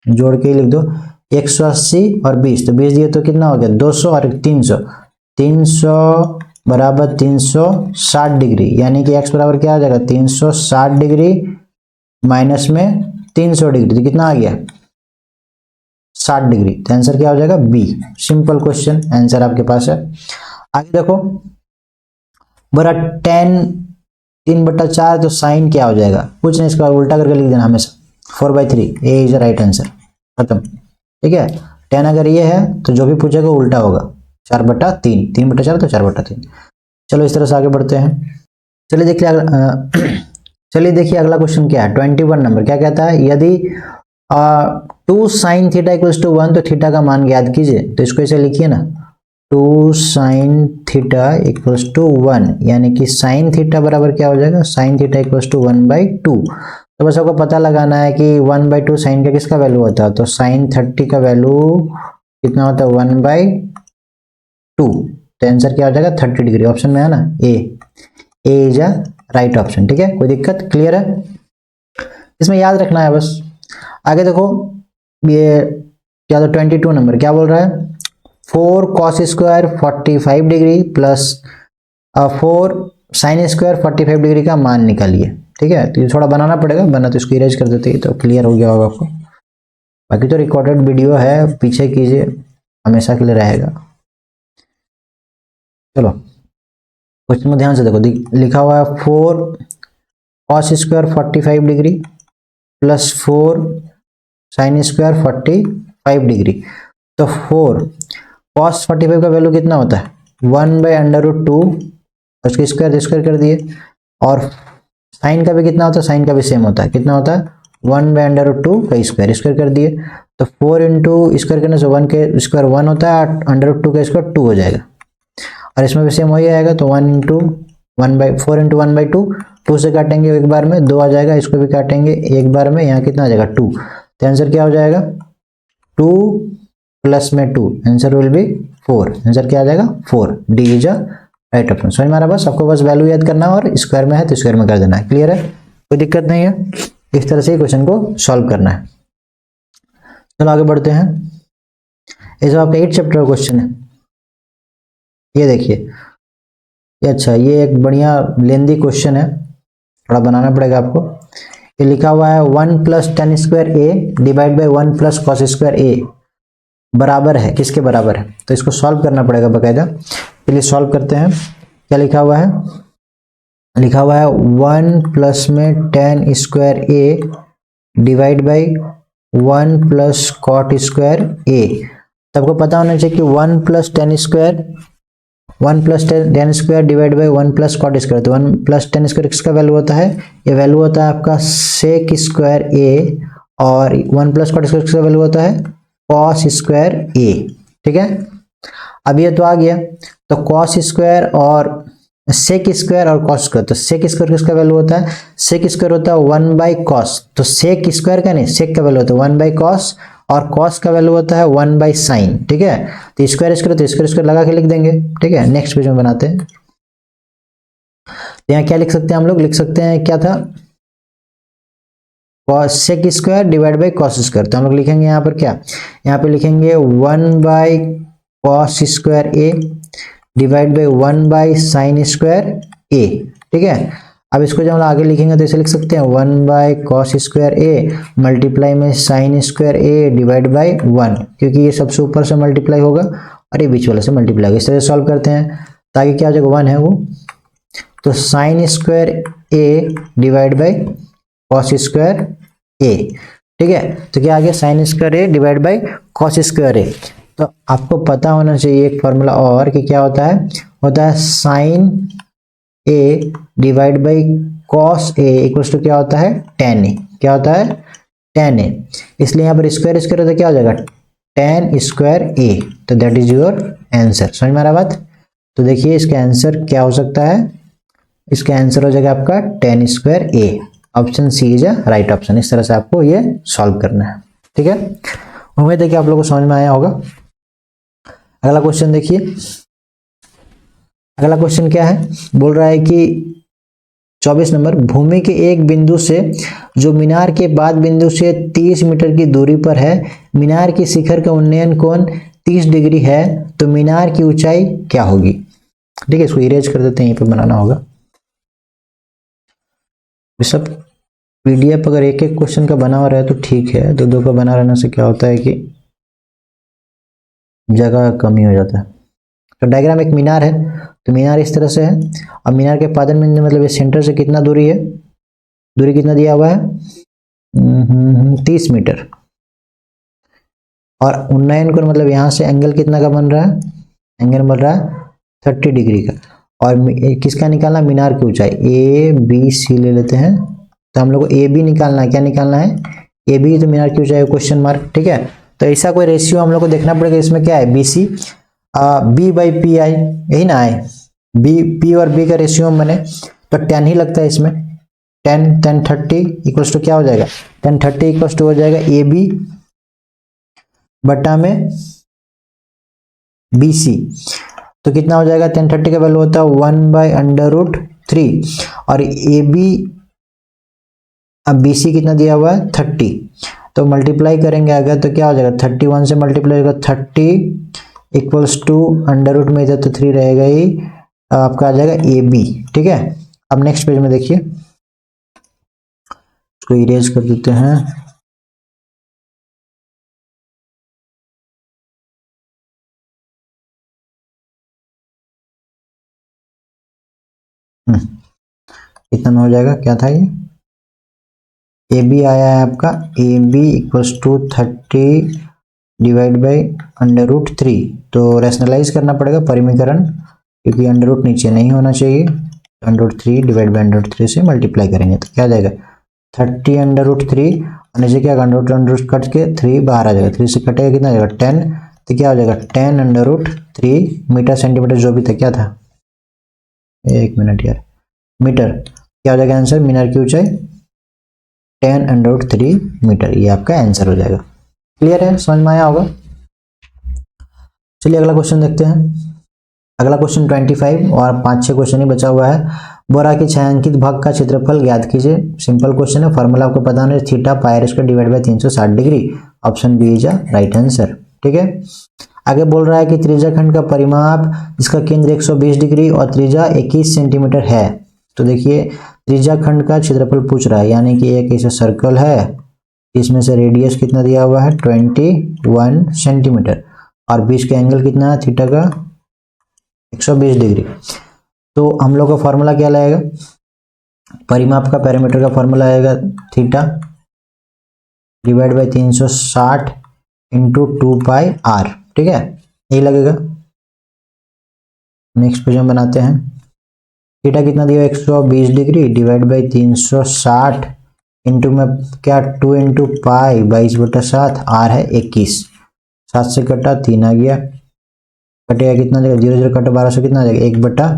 Speaker 1: जोड़ के ही लिख दो, 180 और 20, तो 20 दिए तो कितना हो गया 200 और 300, 300 बराबर 360 डिग्री, यानी कि x बराबर क्या आ जाएगा 360 डिग्री माइनस में 300 डिग्री, तो कितना आ गया 60 डिग्री। तो आंसर क्या हो जाएगा बी। सिंपल क्वेश्चन, आंसर आपके पास है। आगे देखो, बड़ा 3/4 तो साइन क्या हो जाएगा, कुछ नहीं, इसका उल्टा करके लिख देना हमेशा, 4/3, ए इज द राइट आंसर, खत्म। ठीक है, 10 अगर ये है तो जो भी पूछेगा उल्टा होगा, 4/3, 3/4 तो 4/3। चलो इस तरह से आगे बढ़ते हैं। चलिए देखिए चलिए देखिए अगला क्वेश्चन क्या है, 21 नंबर। क्या कहता है, यदि 2 sin थीटा इक्वल्स टू 1 तो थीटा का मान ज्ञात कीजिए। तो इसको ऐसे लिखिए ना, 2 sin थीटा इक्वल्स टू 1, यानी कि sin थीटा बराबर क्या हो जाएगा, sin थीटा इक्वल्स टू 1/2। तो बस आपको पता लगाना है कि 1/2 साइन का किसका वैल्यू होता है, तो sin 30 का वैल्यू कितना होता है 1/2। तो आंसर क्या हो जाएगा 30 डिग्री, ऑप्शन में है ना ए इज अ राइट ऑप्शन। ठीक है, कोई दिक्कत, क्लियर है, इसमें याद रखना है बस। आगे देखो, ये क्या था 22 नंबर, क्या बोल रहा है, 4 cos square 45 degree plus 4 sin square 45 degree का मान निकालिए। ठीक है, तो ये थोड़ा बनाना पड़ेगा, बना तो इसको इरेज कर देते तो क्लियर हो गया होगा आपको। बाकी तो रिकॉर्डेड वीडियो है, पीछे कीजिए, हमेशा के लिए रहेगा। चलो क्वेश्चन में ध्यान से देखो, लिखा हुआ है 4 cos square 45 degree plus 4 sin square 45 degree. तो 4 cos 45 का वैल्यू कितना होता है 1/√2, उसके स्क्वायर कर दिए, और साइन का भी कितना होता है, साइन का भी सेम होता है, कितना होता है 1/√2 का स्क्वायर कर दिए। तो 4 इंटू स्क्वायर करने से 1 के स्क्वायर 1 होता है, √2 का स्क्वायर 2 हो जाएगा, और इसमें भी सेम वही आएगा। तो 4 इंटू 1/2, 2 से काटेंगे एक बार में 2 आ जाएगा, इसको भी काटेंगे एक बार में, यहाँ कितना आ जाएगा 2। तो आंसर क्या हो जाएगा 2 प्लस में 2, आंसर विल बी 4। आंसर क्या आ जाएगा 4, D is a right option. समझ में आ रहा, बस आपको बस वैल्यू याद करना है, और स्क्वायर में है तो स्क्वायर में कर देना है, क्लियर है, कोई दिक्कत नहीं है। इस तरह से क्वेश्चन को सॉल्व करना है। चलो आगे बढ़ते हैं, ये जो आपका 8 चैप्टर क्वेश्चन है, ये देखिए, ये अच्छा, ये एक बढ़िया लेंदी क्वेश्चन है, थोड़ा बनाना पड़ेगा आपको। ये लिखा हुआ है 1 + tan square A divide by 1 + cos square A बराबर है, किसके बराबर है, तो इसको सॉल्व करना पड़ेगा बकायदा। चलिए सॉल्व करते हैं। क्या लिखा हुआ है, लिखा हुआ है 1 प्लस में tan square A divide by 1 + cot square A. तो आपको पता होना चाहिए कि 1 + tan square, 1 + tan square divide by 1 + cot square. तो 1 + tan स्क्वायर किसका वैल्यू होता है, ये वैल्यू होता है आपका sec स्क्वायर ए, और 1 + cot स्क्वायर किसका वैल्यू होता है cos स्क्वायर ए। ठीक है, अब ये तो आ गया, तो cos स्क्वायर और sec स्क्वायर और cos स्क्वायर, तो sec स्क्वायर किसका वैल्यू होता है, sec स्क्वायर होता है 1/cos, तो sec स्क्वायर का नहीं, sec का वैल्यू होता है 1/cos, और cos का वैल्यू होता है 1/sin। ठीक है, तो स्क्वायर स्क्वायर तो स्क्वायर लगा के लिख देंगे। ठीक है, नेक्स्ट पेज में बनाते हैं। यहाँ क्या लिख सकते हैं हम लोग, लिख सकते हैं क्या था sec square divide by cos square. तो हम लोग लिखेंगे यहाँ पर क्या, यहाँ पे लिखेंगे 1/cos square A divide by 1/sin square A. ठीक है, अब इसको जब हम आगे लिखेंगे तो ऐसे लिख सकते हैं 1/cos स्क्वायर ए मल्टीप्लाई में sin square A divide by 1, क्योंकि ये सबसे ऊपर से मल्टीप्लाई होगा और ये बीच वाले से मल्टीप्लाई होगा। इस तरह से सॉल्व करते हैं, ताकि क्या हो जाएगा 1 है वो, तो sin square A divide by cos square A. ठीक है, तो क्या आ गया sin square A divide by cos square A. तो आपको पता होना चाहिए एक फॉर्मूला और, कि क्या होता है sin A divide by cos A equals to क्या होता है tan ए। क्या होता है tan ए, इसलिए यहाँ पर स्क्वायर स्क्वायर तो क्या हो जाएगा tan स्क्वायर ए। तो दैट इज योर आंसर। समझ में आ रहा बात, तो देखिए इसका आंसर क्या हो सकता है, इसका आंसर हो जाएगा आपका tan square A, option C is a right option. इस तरह से आपको ये सॉल्व करना है। ठीक है, उम्मीद है कि आप लोगों को समझ में आया होगा। अगला क्वेश्चन देखिए, अगला क्वेश्चन क्या है, बोल रहा है कि 24 नंबर, भूमि के एक बिंदु से जो मीनार के बाद बिंदु से 30 मीटर की दूरी पर है, मीनार की शिखर का उन्नयन कोण 30 डिग्री है, तो मीनार की ऊंचाई क्या होगी। ठीक है, इसको इरेज कर देते हैं, यहीं पे बनाना होगा। ये सब पीडीएफ अगर एक एक क्वेश्चन का बना हुआ रहे तो ठीक है, दो दो का बना रहने से क्या होता है कि जगह कमी हो जाता है। तो डायग्राम, एक मीनार है, तो मीनार इस तरह से है, और मीनार के पादन बिंदु मतलब इस सेंटर से कितना दूरी है, दूरी कितना दिया हुआ है 30 मीटर, और उन्नयन कोण मतलब यहाँ से एंगल कितना का बन रहा है, एंगल बन रहा है 30 डिग्री का, और किसका निकालना, मीनार की ऊंचाई, ए बी सी ले लेते हैं, तो हम लोग को ए बी निकालना है, क्या निकालना है, ए बी, तो मीनार की ऊंचाई क्वेश्चन मार्क। ठीक है, तो ऐसा कोई रेशियो हम लोग को देखना पड़ेगा, इसमें क्या है, B C B by P I, यही ना है, बी पी और बी का रेशियो बने तो 10 ही लगता है इसमें, 10 30 इक्वल्स टू क्या हो जाएगा, 10 30 इक्वल्स टू हो जाएगा ए बी बटा में बी सी, तो कितना हो जाएगा, 10 30 का वैल्यू होता है 1/√3, और ए बी, अब बी सी कितना दिया हुआ है 30, तो मल्टीप्लाई करेंगे अगर तो क्या हो जाएगा, 31 से मल्टीप्लाई होगा 30 इक्वल्स टू अंडर रूट में इधर तो 3 रहेगा ही, आपका आ जाएगा ए बी। ठीक है, अब नेक्स्ट पेज में देखिए, इसको इरेज कर देते हैं। कितना हो जाएगा, क्या था ये, ए बी आया है आपका, A B equals to 30 divide by under root 3, तो रैशनलाइज करना पड़ेगा परिमीकरण, क्योंकि अंडर रूट नीचे नहीं होना चाहिए, under root 3 divide by under root 3 से मल्टीप्लाई करेंगे तो क्या आ जाएगा 30 अंडर रूट 3, और नीचे क्या अंडर रूट कट के 3 बाहर आ जाएगा, 3 से कटेगा कितना आ जाएगा 10, तो क्या हो जाएगा 10 अंडर रूट 3 मीटर सेंटीमीटर जो भी था, क्या था, एक मिनट यार, मीटर, क्या हो जाएगा आंसर, मीनार की ऊंचाई 10 अंडर रूट 3 मीटर, ये आपका आंसर हो जाएगा। क्लियर है, समझ में आया होगा। चलिए अगला क्वेश्चन देखते हैं। अगला क्वेश्चन 25 और 5-6 क्वेश्चन ही बचा हुआ है। बोरा के छायांकित भाग का क्षेत्रफल ज्ञात कीजिए। सिंपल क्वेश्चन है, फॉर्मूला आपको पता है, theta pi square divide by 360 degree, option B is right answer. ठीक है, आगे बोल रहा है कि त्रिज्याखंड का परिमाप इसका केंद्र 120 डिग्री और त्रिज्या 21 सेंटीमीटर है। तो देखिए त्रिज्याखंड का क्षेत्रफल पूछ रहा है, यानी कि एक ऐसा सर्कल है, इसमें से रेडियस कितना दिया हुआ है 21 सेंटीमीटर, और बीच का एंगल कितना है थीटा का 120 डिग्री। तो हम लोग का फॉर्मूला क्या लाएगा, परिमाप का पैरामीटर का फॉर्मूला आएगा theta divide by 360 into 2πr। ठीक है, यही लगेगा। नेक्स्ट पेज हम बनाते हैं, थीटा कितना दिया 120 डिग्री डिवाइड बाई 360 इंटू में क्या 2 इंटू पाई 22/7, आर है 21, 7 से कटा 3 आ गया, कटेगा कितना जाएगा 0 0 कटा 12 से कितना आ जाएगा 1 बटा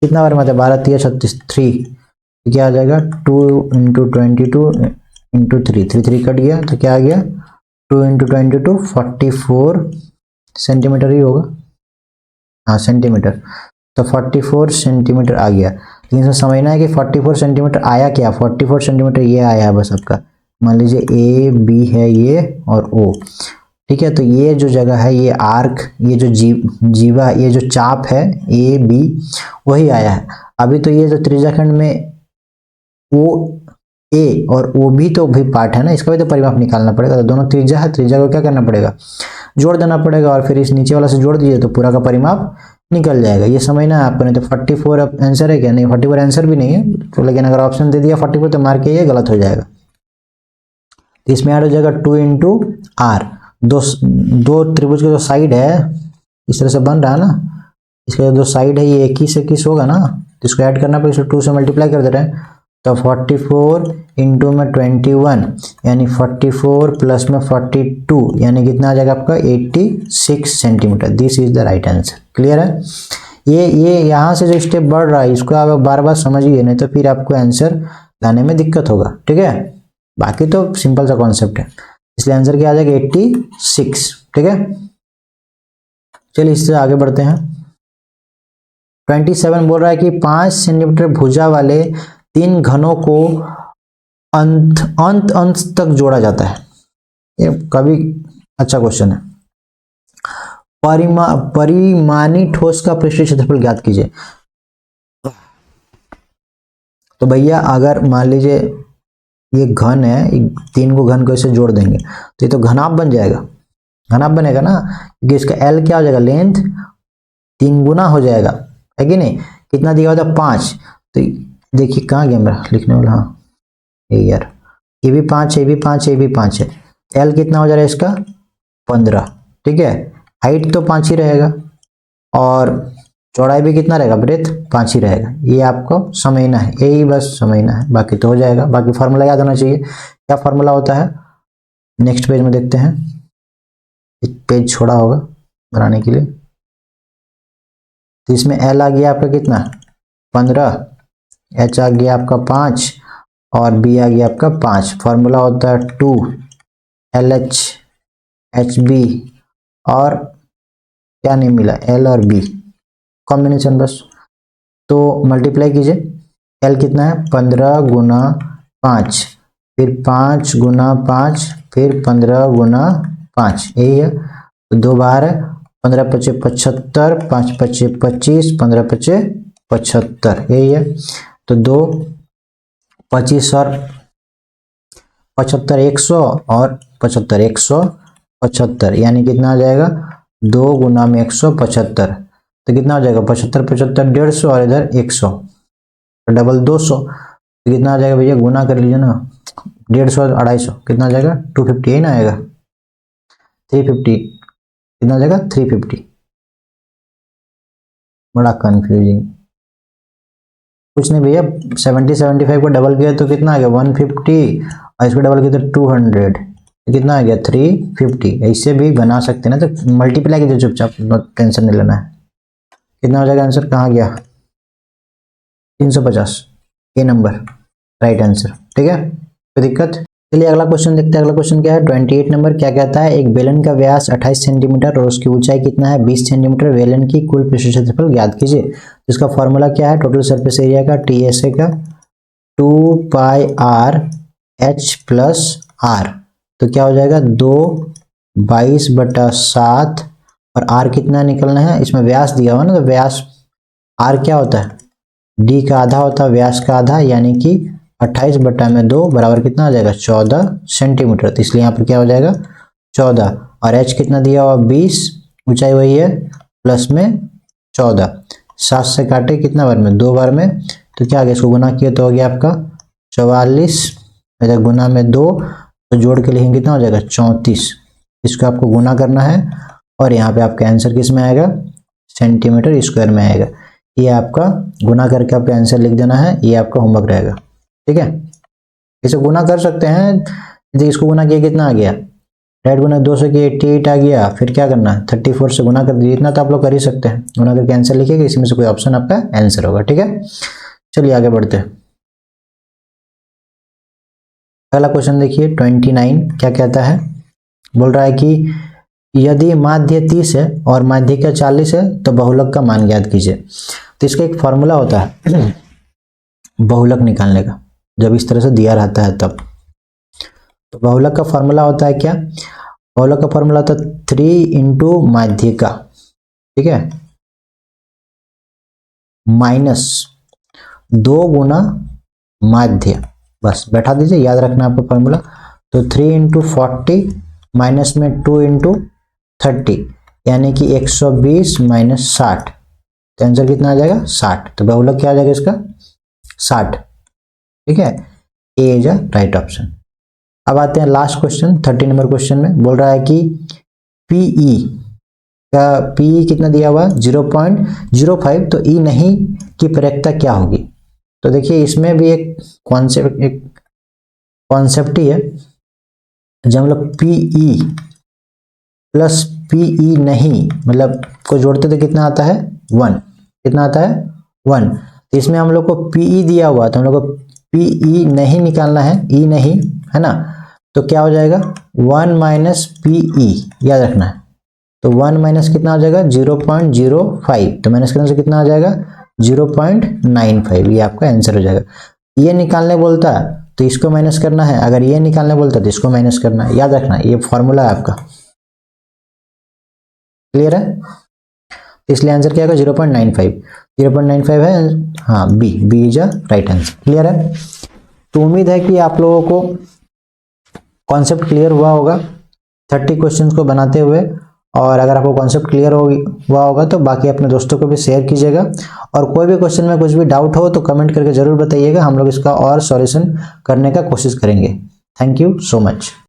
Speaker 1: कितना बार मतलब 12 3 36 3, क्या आ जाएगा 2 इंटू 22 इंटू 3, 3 3 कट गया तो क्या आ गया 2 इंटू 22 44 सेंटीमीटर ही होगा, हाँ सेंटीमीटर, तो 44 सेंटीमीटर आ गया। लेकिन इसे समझना है कि 44 सेंटीमीटर आया क्या, 44 सेंटीमीटर ये आया है बस आपका, मान लीजिए ए बी है ये और ओ। ठीक है, तो ये जो जगह है ये आर्क, ये जो जीवा, ये जो चाप है ए बी वही आया है। अभी तो ये जो त्रिज्याखंड में ओ ए और ओ भी तो भी पार्ट है ना, इसका भी तो परिमाप निकालना पड़ेगा। तो दोनों त्रिज्या है, त्रिज्या को क्या करना पड़ेगा जोड़ देना पड़ेगा, और फिर इस नीचे वाला से जोड़ दीजिए तो पूरा का परिमाप निकल जाएगा। ये समझना है आपको, नहीं तो 44 आंसर है क्या, नहीं 44 आंसर भी नहीं है तो, लेकिन अगर ऑप्शन दे दिया 44 तो मार्क ये गलत हो जाएगा। तो इसमें ऐड हो जाएगा 2 इंटू आर, दो त्रिभुज का जो साइड है इस तरह से बन रहा है ना, इसका जो साइड है ये 21 होगा ना, तो इसको ऐड करना पड़ेगा, 2 से मल्टीप्लाई कर दे रहे हैं, तो 44 इंटू में 21 यानी 44 प्लस में 42 यानी कितना आ जाएगा आपका 86 centimetre. This is the right answer. Clear है, ये यहाँ से जो स्टेप बढ़ रहा है इसको आप बार बार समझिए, नहीं तो फिर आपको आंसर लाने में दिक्कत होगा। ठीक है, बाकी तो सिंपल सा कॉन्सेप्ट है, इसलिए आंसर क्या आ जाएगा 86। ठीक है, चलिए इससे आगे बढ़ते हैं। 27 बोल रहा है कि 5 सेंटीमीटर भुजा वाले 3 घनों को अंत तक जोड़ा जाता है। ये काफी अच्छा क्वेश्चन है। परिमाणी ठोस का पृष्ठीय क्षेत्रफल ज्ञात कीजिए। तो भैया अगर मान लीजिए ये घन है, 3 को घन को इसे जोड़ देंगे तो ये तो घनाभ बन जाएगा, घनाभ बनेगा ना, क्योंकि इसका एल क्या हो जाएगा, लेंथ 3 गुना हो जाएगा, है कि नहीं। कितना दिया होता है 5। तो देखिए कहाँ गया मेरा लिखने वाला, हाँ ये यार, ये भी 5 है, ये भी 5 है, ये भी 5 है। एल कितना हो जा रहा है इसका 15, ठीक है। हाइट तो 5 ही रहेगा और चौड़ाई भी कितना रहेगा, ब्रेथ 5 ही रहेगा। ये आपको समझना है, यही बस समझना है, बाकी तो हो जाएगा। बाकी फार्मूला याद होना चाहिए। क्या फार्मूला होता है नेक्स्ट पेज में देखते हैं, एक पेज छोड़ा होगा बनाने के लिए। तो इसमें एल आ गया आपका कितना 15, एच आ गया आपका 5 और बी आ गया आपका 5। फार्मूला होता है 2 LH HB और क्या नहीं मिला, एल और बी कॉम्बिनेशन बस। तो मल्टीप्लाई कीजिए, एल कितना है 15 गुना 5, फिर 5 गुना 5, फिर 15 गुना 5, यही है। तो 2 बार है, 15 पचे 75, 5 पचे 25, 15 पचे 75, यही है। तो 2 25 और 75 100 और 75 175, यानी कितना आ जाएगा 2 गुना में 175, तो कितना हो जाएगा 75 75 150 और इधर 100 तो डबल 200, तो कितना आ जाएगा भैया, गुना कर लीजिए ना, 150 और 250 कितना आ जाएगा 250 ही ना आएगा, 350 कितना आ जाएगा 350। बड़ा कंफ्यूजिंग, कुछ नहीं भैया, 70 75 को डबल किया तो कितना आ गया 150 और इसको डबल किया तो 200, तो कितना आ गया 350। ऐसे भी बना सकते हैं ना, तो मल्टीप्लाई कीजिए चुपचाप, टेंशन नहीं लेना है। कितना हो जाएगा आंसर, कहाँ गया 350, ए नंबर राइट आंसर, ठीक है, कोई दिक्कत। चलिए अगला क्वेश्चन देखते हैं। अगला क्वेश्चन क्या है 28 नंबर, क्या कहता है, एक बेलन का व्यास 28 सेंटीमीटर और उसकी ऊंचाई कितना है 20 सेंटीमीटर, बेलन की कुल पृष्ठ क्षेत्रफल ज्ञात कीजिए। इसका फॉर्मूला क्या है, टोटल सरफेस एरिया का TSA का 2 पाई r h प्लस r, तो क्या हो जाएगा 2 22/7 और r कितना निकलना है, इसमें व्यास दिया हुआ ना, तो व्यास r क्या होता है, d का आधा होता है व्यास का आधा, यानी कि 28/2 बराबर कितना आ जाएगा 14 सेंटीमीटर। तो इसलिए यहाँ पर क्या हो जाएगा 14, और h कितना दिया हुआ 20, ऊंचाई वही है, प्लस में 14, 7 से काटे कितना बार में 2 बार में, तो क्या आ गया, इसको गुना किया तो हो गया आपका 44, इधर गुना में 2 तो जोड़ के लिखेंगे कितना हो जाएगा 34। इसको आपको गुना करना है और यहाँ पे आपका आंसर किस में आएगा, सेंटीमीटर स्क्वायर में आएगा। ये आपका गुना करके आपका आंसर लिख देना है, ये आपका होमवर्क रहेगा, ठीक है। इसे गुना कर सकते हैं, यदि इसको गुना किया कितना आ गया, राइट गुना 2 से किया 88 आ गया, फिर क्या करना है 34 से गुना कर दीजिए, इतना तो आप लोग कर ही सकते हैं। गुना करके आंसर लिखिएगा, इसी में से कोई ऑप्शन आपका आंसर होगा, ठीक है। चलिए आगे बढ़ते हैं। पहला क्वेश्चन देखिए 29, क्या कहता है, बोल रहा है कि यदि माध्य 30 है और माध्यिका 40 है तो बहुलक का मान ज्ञात कीजिए। तो इसका एक फॉर्मूला होता है बहुलक निकालने का, जब इस तरह से दिया रहता है तब। तो बहुलक का फॉर्मूला होता है क्या, बहुलक का फॉर्मूला होता है 3 इंटू माध्यिका, ठीक है, माइनस 2 गुना माध्य, बस बैठा दीजिए, याद रखना आपका फॉर्मूला। तो 3 इंटू 40 माइनस में 2 इंटू 30, यानी कि 120 माइनस 60, तो आंसर कितना आ जाएगा 60। तो बहुलक क्या आ जाएगा इसका 60, ठीक है, ए इज अ राइट ऑप्शन। अब आते हैं लास्ट क्वेश्चन 30 नंबर क्वेश्चन में, बोल रहा है कि पीई का पीई कितना दिया हुआ 0.05, तो ई नहीं की प्रयोक्ता क्या होगी। तो देखिए इसमें भी एक कॉन्सेप्ट ही है, जब हम लोग पीई प्लस पीई नहीं मतलब को जोड़ते तो कितना आता है 1, कितना आता है 1। तो इसमें हम लोग को पीई दिया हुआ, तो हम लोग को पीई नहीं निकालना है, ई नहीं है ना, तो क्या हो जाएगा 1 माइनस पीई, याद रखना है। तो 1 माइनस कितना हो जाएगा 0.05, तो माइनस करने से कितना आ जाएगा 0.95, ये आपका आंसर हो जाएगा। ये निकालने बोलता तो इसको माइनस करना है, अगर ये निकालने बोलता तो इसको माइनस करना है, याद रखना ये फॉर्मूला है आपका। क्लियर है? इसलिए आंसर क्या होगा 0.95, 0.95 है, हाँ B is a right answer. Clear है? तो उम्मीद है कि आप लोगों को कॉन्सेप्ट क्लियर हुआ होगा 30 क्वेश्चंस को बनाते हुए, और अगर आपको कॉन्सेप्ट क्लियर हुआ होगा तो बाकी अपने दोस्तों को भी शेयर कीजिएगा, और कोई भी क्वेश्चन में कुछ भी डाउट हो तो कमेंट करके जरूर बताइएगा, हम लोग इसका और सॉल्यूशन करने का कोशिश करेंगे। Thank you so much.